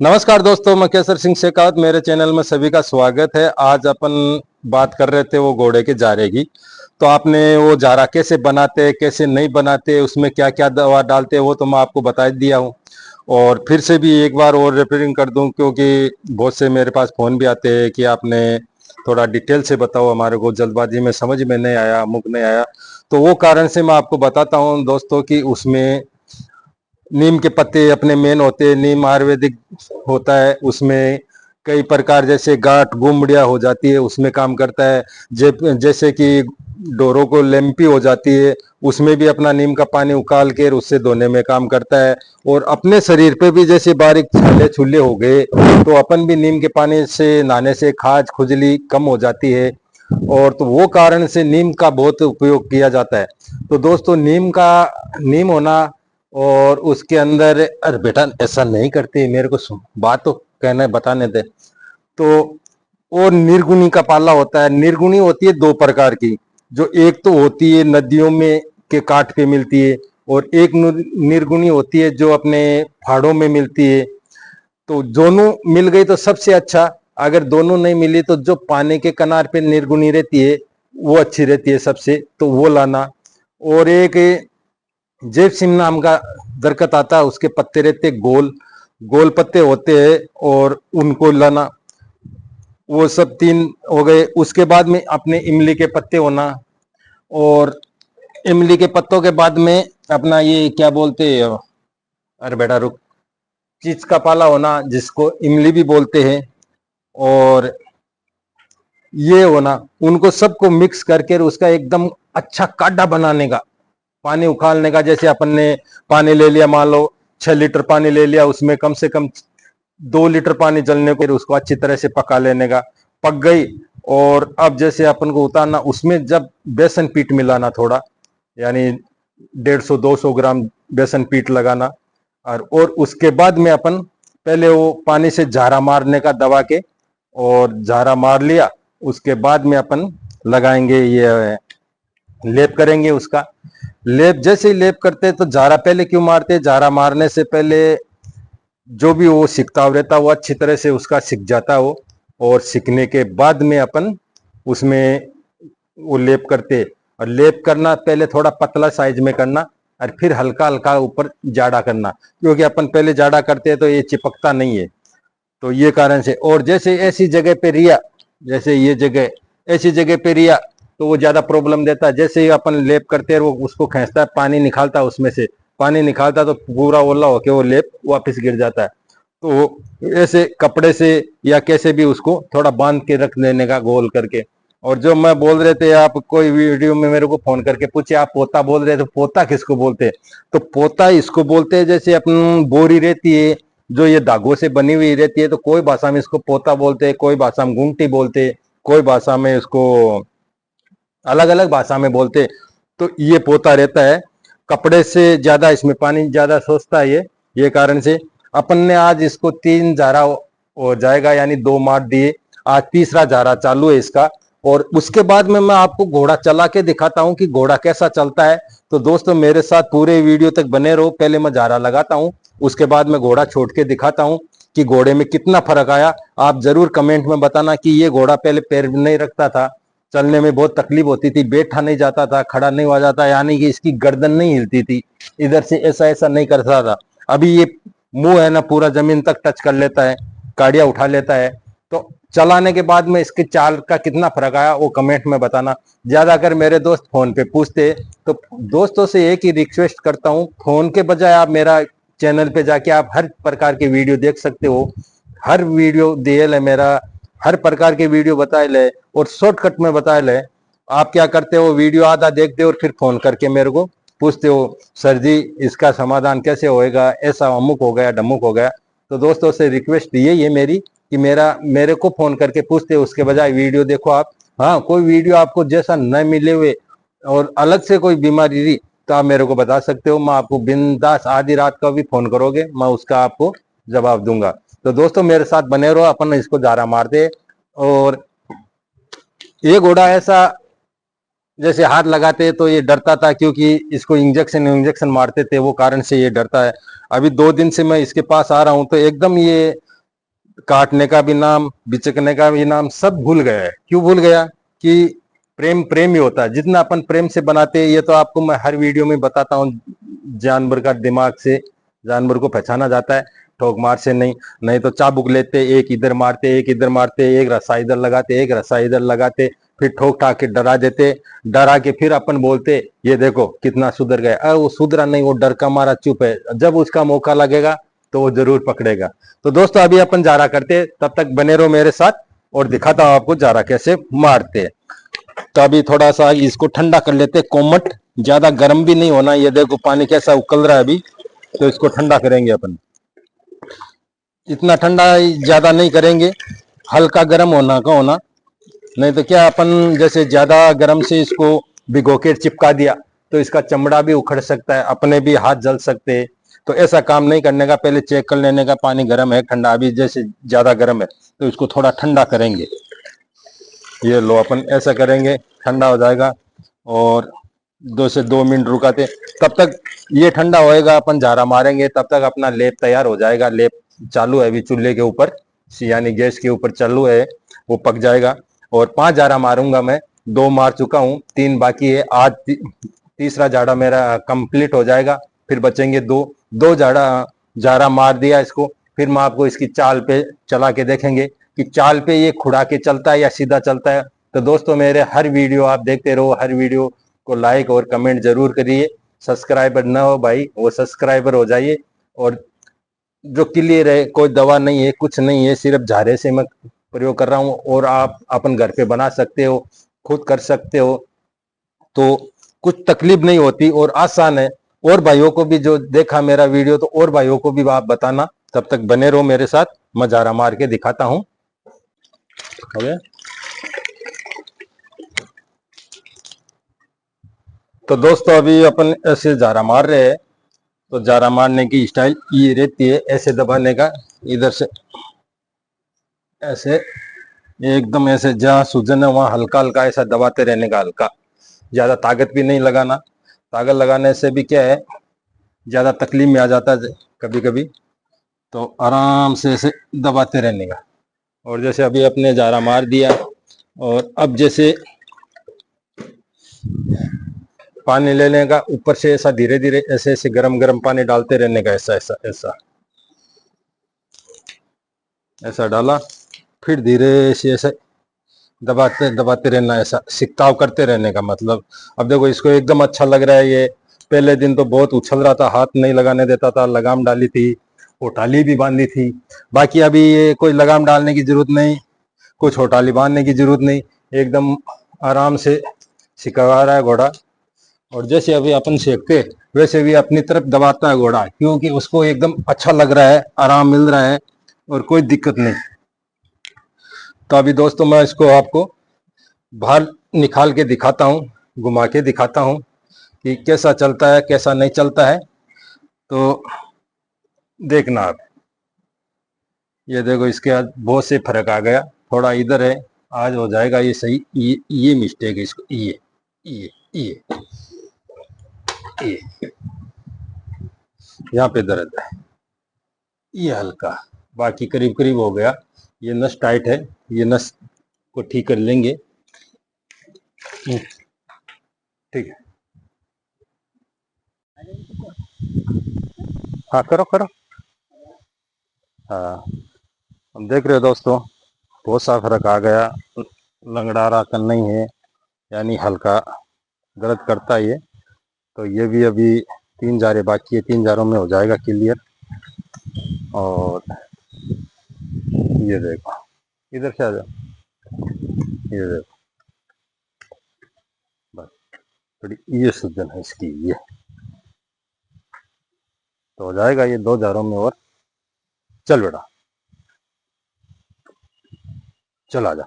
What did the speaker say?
नमस्कार दोस्तों, मैं केसर सिंह शेखावत, मेरे चैनल में सभी का स्वागत है। आज अपन बात कर रहे थे वो घोड़े के जारे की। तो आपने वो जारा कैसे बनाते, कैसे नहीं बनाते, उसमें क्या क्या दवा डालते, वो तो मैं आपको बता दिया हूँ। और फिर से भी एक बार और रिपेयरिंग कर दूं, क्योंकि बहुत से मेरे पास फोन भी आते हैं कि आपने थोड़ा डिटेल से बताओ, हमारे को जल्दबाजी में समझ में नहीं आया, मुख नहीं आया। तो वो कारण से मैं आपको बताता हूँ दोस्तों कि उसमें नीम के पत्ते अपने मेन होते हैं। नीम आयुर्वेदिक होता है, उसमें कई प्रकार जैसे गांठ गुमड़िया हो जाती है उसमें काम करता है। जैसे कि डोरों को लेम्पी हो जाती है, उसमें भी अपना नीम का पानी उकाल के उससे धोने में काम करता है। और अपने शरीर पे भी जैसे बारीक छाले छुले हो गए तो अपन भी नीम के पानी से नहाने से खाज खुजली कम हो जाती है। और तो वो कारण से नीम का बहुत उपयोग किया जाता है। तो दोस्तों नीम होना, और उसके अंदर, अरे बेटा ऐसा नहीं करती, मेरे को बात तो कहने बताने दे। तो और निर्गुणी का पाला होता है। निर्गुणी होती है दो प्रकार की, जो एक तो होती है नदियों में के काट पे मिलती है, और एक निर्गुणी होती है जो अपने पहाड़ों में मिलती है। तो दोनों मिल गई तो सबसे अच्छा। अगर दोनों नहीं मिली तो जो पानी के किनार पे निर्गुणी रहती है वो अच्छी रहती है सबसे, तो वो लाना। और एक जेब सिम नाम का दरकत आता है, उसके पत्ते रहते गोल गोल पत्ते होते हैं, और उनको लाना। वो सब तीन हो गए। उसके बाद में अपने इमली के पत्ते होना, और इमली के पत्तों के बाद में अपना ये क्या बोलते हैं, अरे बेटा रुक, चीज का पाला होना जिसको इमली भी बोलते हैं, और ये होना। उनको सबको मिक्स करके उसका एकदम अच्छा काढ़ा बनाने का, पानी उखालने का। जैसे अपन ने पानी ले लिया, मान लो 6 लीटर पानी ले लिया, उसमें कम से कम 2 लीटर पानी जलने को, उसको अच्छी तरह से पका लेने का। पक गई, और अब जैसे अपन को उतारना, उसमें जब बेसन पीठ मिलाना थोड़ा, यानी 150-200 ग्राम बेसन पीठ लगाना। और उसके बाद में अपन पहले वो पानी से झारा मारने का दबा के, और झारा मार लिया। उसके बाद में अपन लगाएंगे ये लेप करेंगे उसका। लेप जैसे ही लेप करते हैं तो झारा पहले क्यों मारते हैं, झारा मारने से पहले जो भी वो सिकताव रहता है वो अच्छी तरह से उसका सिक जाता है वो। और सिकने के बाद में अपन उसमें वो लेप करते। और लेप करना पहले थोड़ा पतला साइज में करना, और फिर हल्का हल्का ऊपर जाड़ा करना, क्योंकि अपन पहले जाड़ा करते हैं तो ये चिपकता नहीं है। तो ये कारण से। और जैसे ऐसी जगह पे रिया, जैसे ये जगह, ऐसी जगह पे रिया तो वो ज्यादा प्रॉब्लम देता है। जैसे ही अपन लेप करते हैं वो उसको खींचता है, पानी निकालता है उसमें से, पानी निकालता तो पूरा ओला होके वो लेप वापस गिर जाता है। तो ऐसे कपड़े से या कैसे भी उसको थोड़ा बांध के रख देने का गोल करके। और जो मैं बोल रहे थे, आप कोई वीडियो में मेरे को फोन करके पूछे आप पोता बोल रहे थे, पोता किसको बोलते हैं? तो पोता इसको बोलते हैं जैसे अपन बोरी रहती है जो ये धागों से बनी हुई रहती है, तो कोई भाषा में इसको पोता बोलते हैं, कोई भाषा में गुंटी बोलते हैं, कोई भाषा में इसको अलग अलग भाषा में बोलते। तो ये पोता रहता है। कपड़े से ज्यादा इसमें पानी ज्यादा सोचता है ये कारण से। अपन ने आज इसको 3 झारा हो जाएगा, यानी 2 मार दिए। आज तीसरा झारा चालू है इसका। और उसके बाद में मैं आपको घोड़ा चला के दिखाता हूं कि घोड़ा कैसा चलता है। तो दोस्तों मेरे साथ पूरे वीडियो तक बने रहो। पहले मैं झारा लगाता हूं, उसके बाद मैं घोड़ा छोड़ के दिखाता हूं कि घोड़े में कितना फर्क आया। आप जरूर कमेंट में बताना कि ये घोड़ा पहले पैर नहीं रखता था, चलने में बहुत तकलीफ होती थी, बैठा नहीं जाता था, खड़ा नहीं हुआ जाता, यानी कि इसकी गर्दन नहीं हिलती थी, इधर से ऐसा ऐसा नहीं करता था। अभी ये मुंह है ना पूरा जमीन तक टच कर लेता है, गाड़ियां उठा लेता है। तो चलाने के बाद में इसके चाल का कितना फर्क आया वो कमेंट में बताना। ज्यादा अगर मेरे दोस्त फोन पे पूछते तो दोस्तों से एक ही रिक्वेस्ट करता हूँ, फोन के बजाय आप मेरा चैनल पे जाके आप हर प्रकार के वीडियो देख सकते हो। हर वीडियो दिए ले मेरा, हर प्रकार के वीडियो बताए ले, और शॉर्टकट में बताए ले। आप क्या करते हो, वीडियो आधा देखते हो और फिर फोन करके मेरे को पूछते हो, सर जी इसका समाधान कैसे होएगा, ऐसा अमुक हो गया ढमुक हो गया। तो दोस्तों से रिक्वेस्ट यही है मेरी कि मेरे को फोन करके पूछते हो, उसके बजाय वीडियो देखो आप। हाँ, कोई वीडियो आपको जैसा न मिले हुए और अलग से कोई बीमारी रही तो आप मेरे को बता सकते हो। मैं आपको बिंदास आधी रात का भी फोन करोगे मैं उसका आपको जवाब दूंगा। तो दोस्तों मेरे साथ बने रहो, अपन इसको जारा मारते। और ये घोड़ा ऐसा जैसे हाथ लगाते तो ये डरता था, क्योंकि इसको इंजेक्शन मारते थे, वो कारण से ये डरता है। अभी 2 दिन से मैं इसके पास आ रहा हूं तो एकदम ये काटने का भी नाम, बिचकने का भी नाम, सब भूल गया है। क्यों भूल गया? कि प्रेम प्रेम ही होता है। जितना अपन प्रेम से बनाते हैं, ये तो आपको मैं हर वीडियो में बताता हूँ। जानवर का दिमाग से जानवर को पहचाना जाता है, ठोक मार से नहीं। नहीं तो चाबुक लेते, एक इधर मारते, एक इधर मारते, एक रस्सा इधर लगाते, एक रस्सा इधर लगाते, फिर ठोक ठाक के डरा देते। डरा के फिर अपन बोलते ये देखो कितना सुधर गया। अरे वो सुधरा नहीं, वो डर का मारा चुप है। जब उसका मौका लगेगा तो वो जरूर पकड़ेगा। तो दोस्तों अभी अपन जारा करते, तब तक बने रहो मेरे साथ और दिखाता हूं आपको जारा कैसे मारते हैं। तो अभी थोड़ा सा इसको ठंडा कर लेते हैं। कोमट, ज्यादा गर्म भी नहीं होना। ये देखो पानी कैसा उकल रहा है अभी, तो इसको ठंडा करेंगे अपन। इतना ठंडा ज्यादा नहीं करेंगे, हल्का गर्म होना का होना। नहीं तो क्या अपन जैसे ज्यादा गर्म से इसको भिगो के चिपका दिया तो इसका चमड़ा भी उखड़ सकता है, अपने भी हाथ जल सकते हैं। तो ऐसा काम नहीं करने का, पहले चेक कर लेने का पानी गर्म है ठंडा। अभी जैसे ज्यादा गर्म है तो इसको थोड़ा ठंडा करेंगे। ये लो अपन ऐसा करेंगे, ठंडा हो जाएगा। और 2 से 2 मिनट रुकाते, तब तक ये ठंडा होएगा, अपन झारा मारेंगे। तब तक अपना लेप तैयार हो जाएगा। लेप चालू है अभी चूल्हे के ऊपर, यानी गैस के ऊपर चालू है, वो पक जाएगा। और 5 झारा मारूंगा मैं, 2 मार चुका हूँ, 3 बाकी है। आज तीसरा झाड़ा मेरा कंप्लीट हो जाएगा, फिर बचेंगे 2। 2 झाड़ा झारा मार दिया इसको। फिर मैं आपको इसकी चाल पे चला के देखेंगे कि चाल पे ये खुड़ा के चलता है या सीधा चलता है। तो दोस्तों मेरे हर वीडियो आप देखते रहो, हर वीडियो को लाइक और कमेंट जरूर करिए। सब्सक्राइबर ना हो भाई, वो सब्सक्राइबर हो जाइए। और जो क्लियर है, कोई दवा नहीं है, कुछ नहीं है, सिर्फ झारे से मैं प्रयोग कर रहा हूँ। और आप अपन घर पे बना सकते हो, खुद कर सकते हो, तो कुछ तकलीफ नहीं होती और आसान है। और भाइयों को भी जो देखा मेरा वीडियो, तो और भाइयों को भी आप बताना। तब तक बने रहो मेरे साथ, मैं झारा मार के दिखाता हूँ। तो दोस्तों अभी अपन ऐसे झारा मार रहे हैं। तो झारा मारने की स्टाइल ये रहती है, ऐसे दबाने का, इधर से ऐसे, एकदम ऐसे जहाँ सूजन है वहां हल्का हल्का ऐसा दबाते रहने का। हल्का, ज्यादा ताकत भी नहीं लगाना। ताकत लगाने से भी क्या है, ज्यादा तकलीफ में आ जाता है कभी कभी। तो आराम से ऐसे दबाते रहने का। और जैसे अभी अपने झारा मार दिया, और अब जैसे पानी लेने का, ऊपर से ऐसा धीरे धीरे ऐसे ऐसे गरम गरम पानी डालते रहने का। ऐसा ऐसा ऐसा ऐसा डाला, फिर धीरे से ऐसे दबाते दबाते रहना, ऐसा सिकताव करते रहने का मतलब। अब देखो इसको एकदम अच्छा लग रहा है ये। पहले दिन तो बहुत उछल रहा था, हाथ नहीं लगाने देता था, लगाम डाली थी, होटाली भी बांधी थी। बाकी अभी ये कोई लगाम डालने की जरूरत नहीं, कुछ होटाली बांधने की जरूरत नहीं, एकदम आराम से सिखा रहा है घोड़ा। और जैसे अभी अपन सीखते वैसे भी अपनी तरफ दबाता है घोड़ा, क्योंकि उसको एकदम अच्छा लग रहा है, आराम मिल रहा है और कोई दिक्कत नहीं। तो अभी दोस्तों मैं इसको आपको बाहर निकाल के दिखाता हूँ, घुमा के दिखाता हूँ कि कैसा चलता है कैसा नहीं चलता है। तो देखना आप, ये देखो इसके आज बहुत से फर्क आ गया। थोड़ा इधर है, आज हो जाएगा ये सही। ये मिस्टेक है इसको, ये ये ये यहाँ पे दर्द है, ये हल्का, बाकी करीब करीब हो गया। ये नस टाइट है, ये नस को ठीक कर लेंगे। ठीक है, हाँ करो करो। हाँ, हम देख रहे हो दोस्तों, बहुत सा फर्क आ गया। लंगड़ा कर नहीं है, यानी हल्का दर्द करता है ये। तो ये भी अभी 3 जारे बाकी है, 3 जारों में हो जाएगा क्लियर। और ये देखो, इधर से आ जाओ, ये देखो, बस थोड़ी ये सूजन है इसकी, ये तो हो जाएगा ये 2 जारों में। और चल बेटा, चल आ जा।